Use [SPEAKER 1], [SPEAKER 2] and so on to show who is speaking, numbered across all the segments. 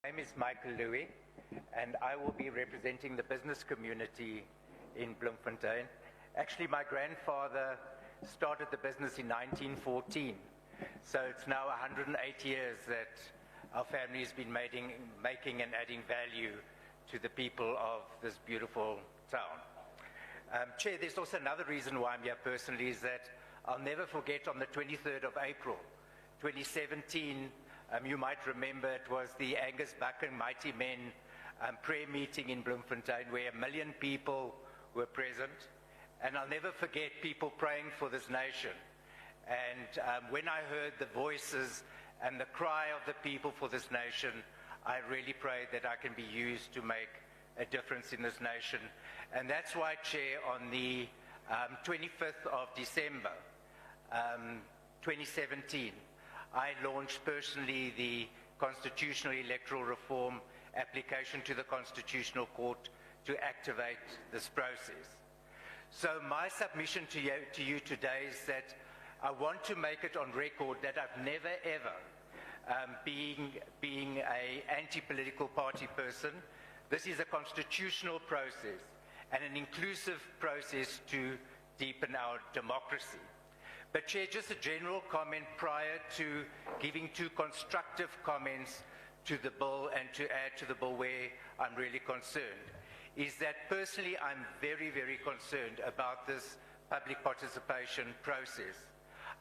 [SPEAKER 1] My name is Michael Louis, and I will be representing the business community in Bloemfontein. Actually, my grandfather started the business in 1914, so it's now 108 years that our family has been making and adding value to the people of this beautiful town. Chair, there's also another reason why I'm here personally, is that I'll never forget on the 23rd of April, 2017, you might remember it was the Angus Buck and Mighty Men prayer meeting in Bloemfontein where 1 million people were present. And I'll never forget people praying for this nation. And when I heard the voices and the cry of the people for this nation, I really prayed that I can be used to make a difference in this nation. And that's why, Chair, on the 25th of December 2017, I launched personally the constitutional electoral reform application to the Constitutional Court to activate this process. So my submission to you today is that I want to make it on record that I've never ever, being an anti-political party person, this is a constitutional process and an inclusive process to deepen our democracy. But Chair, just a general comment prior to giving two constructive comments to the bill and to add to the bill where I'm really concerned, is that personally I'm very, very concerned about this public participation process.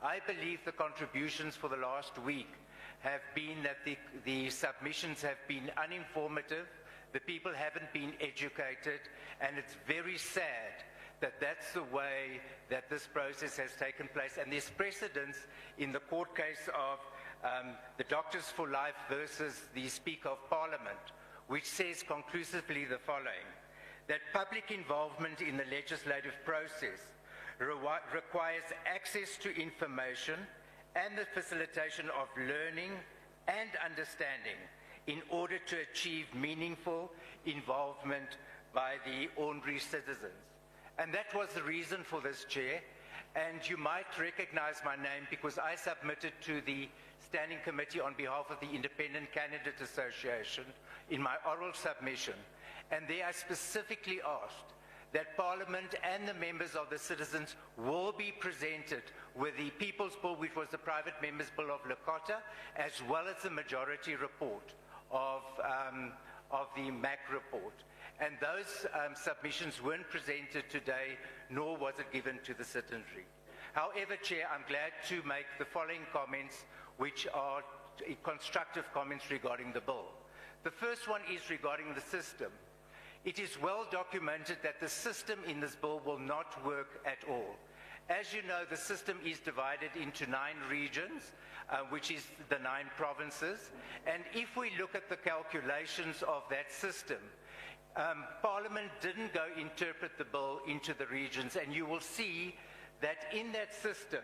[SPEAKER 1] I believe the contributions for the last week have been that the submissions have been uninformative, the people haven't been educated, and it's very sad that that's the way that this process has taken place. And there's precedence in the court case of the Doctors for Life versus the Speaker of Parliament, which says conclusively the following, that public involvement in the legislative process requires access to information and the facilitation of learning and understanding in order to achieve meaningful involvement by the ordinary citizens. And that was the reason for this, Chair. And you might recognize my name because I submitted to the Standing Committee on behalf of the Independent Candidate Association in my oral submission. And there I specifically asked that Parliament and the members of the citizens will be presented with the People's Bill, which was the Private Members' Bill of Lakota, as well as the majority report of the MAC report. And those submissions weren't presented today, nor was it given to the citizenry. However, Chair, I'm glad to make the following comments, which are constructive comments regarding the bill. The first one is regarding the system. It is well documented that the system in this bill will not work at all. As you know, the system is divided into 9 regions, which is the 9 provinces. And if we look at the calculations of that system, Parliament didn't go interpret the bill into the regions, and you will see that in that system,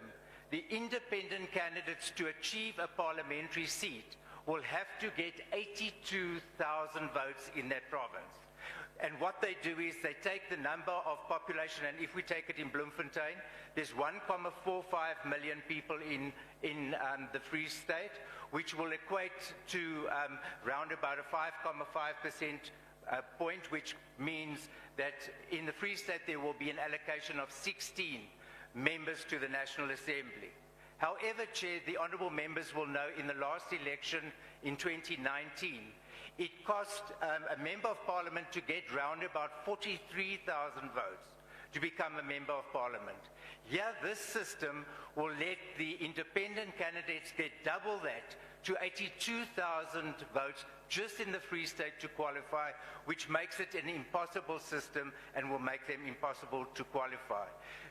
[SPEAKER 1] the independent candidates to achieve a parliamentary seat will have to get 82,000 votes in that province. And what they do is they take the number of population, and if we take it in Bloemfontein, there's 1.45 million people in the Free State, which will equate to round about a 5.5% point, which means that in the Free State there will be an allocation of 16 members to the National Assembly. However, Chair, the honourable members will know in the last election in 2019, it cost a Member of Parliament to get round about 43,000 votes to become a Member of Parliament. Here, this system will let the independent candidates get double that to 82,000 votes just in the Free State to qualify, which makes it an impossible system and will make them impossible to qualify.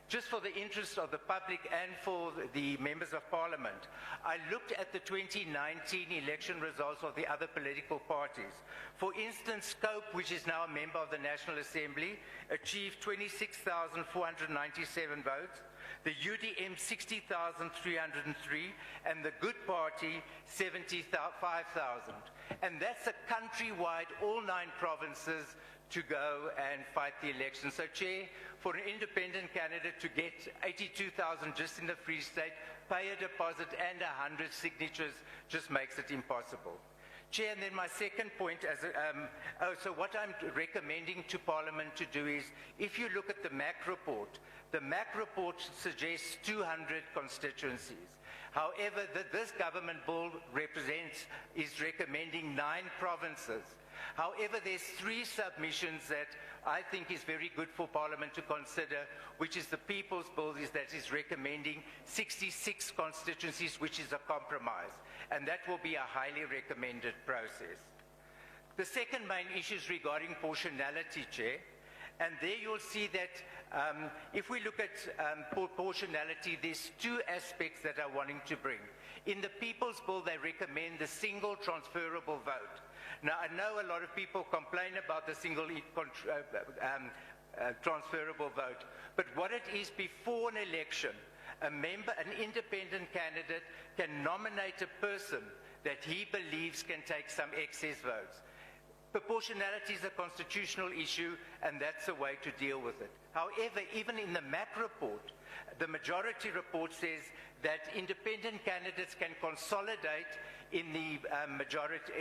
[SPEAKER 1] Just for the interest of the public and for the members of Parliament, I looked at the 2019 election results of the other political parties. For instance, Scope, which is now a member of the National Assembly, achieved 26,497 votes. The UDM 60,303, and the Good Party 75,000. And that's a countrywide, all 9 provinces to go and fight the election. So, Chair, for an independent candidate to get 82,000 just in the Free State, pay a deposit and 100 signatures just makes it impossible. Chair, and then my second point, so what I'm recommending to Parliament to do is, if you look at the MAC report, the MAC report suggests 200 constituencies. However, this government bill is recommending 9 provinces. However, there's 3 submissions that I think is very good for Parliament to consider, which is the People's Bill that is recommending 66 constituencies, which is a compromise. And that will be a highly recommended process. The second main issue is regarding proportionality, Chair. And there you'll see that if we look at proportionality, there's 2 aspects that I'm wanting to bring. In the People's Bill, they recommend the single transferable vote. Now, I know a lot of people complain about the single transferable vote, but what it is, before an election, an independent candidate can nominate a person that he believes can take some excess votes. Proportionality is a constitutional issue, and that's a way to deal with it. However, even in the MAC report, the majority report says that independent candidates can consolidate in the majority,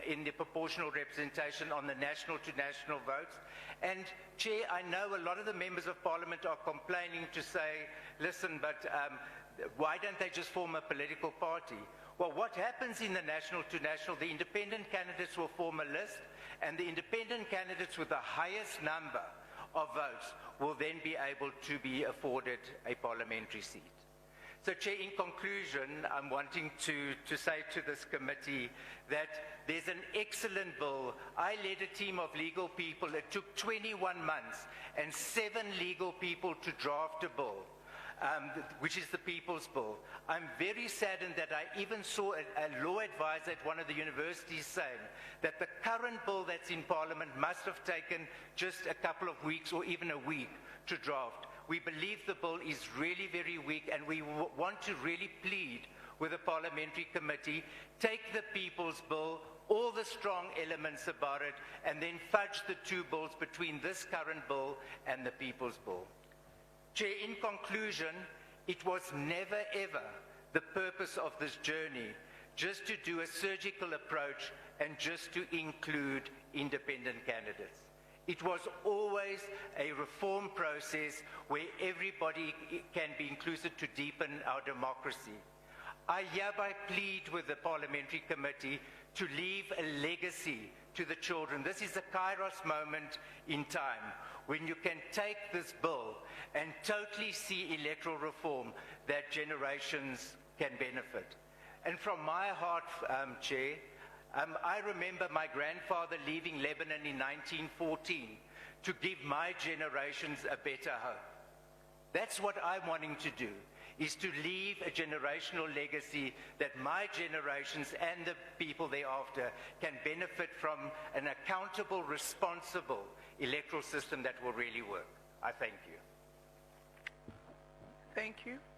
[SPEAKER 1] in the proportional representation on the national to national votes. And Chair, I know a lot of the members of Parliament are complaining to say, listen, but why don't they just form a political party? Well, what happens in the national to national, the independent candidates will form a list, and the independent candidates with the highest number of votes will then be able to be afforded a parliamentary seat. So, Chair, in conclusion, I'm wanting to say to this committee that there's an excellent bill. I led a team of legal people. It took 21 months and 7 legal people to draft a bill, which is the People's Bill. I'm very saddened that I even saw a law advisor at one of the universities saying that the current bill that's in Parliament must have taken just a couple of weeks or even a week to draft. We believe the bill is really very weak, and we want to really plead with the Parliamentary Committee, take the People's Bill, all the strong elements about it, and then fudge the 2 bills between this current bill and the People's Bill. Chair, in conclusion, it was never ever the purpose of this journey just to do a surgical approach and just to include independent candidates. It was always a reform process where everybody can be included to deepen our democracy. I hereby plead with the Parliamentary Committee to leave a legacy to the children. This is a kairos moment in time when you can take this bill and totally see electoral reform that generations can benefit. And from my heart, Chair, I remember my grandfather leaving Lebanon in 1914 to give my generations a better hope. That's what I'm wanting to do, is to leave a generational legacy that my generations and the people thereafter can benefit from, an accountable, responsible electoral system that will really work. I thank you.
[SPEAKER 2] Thank you.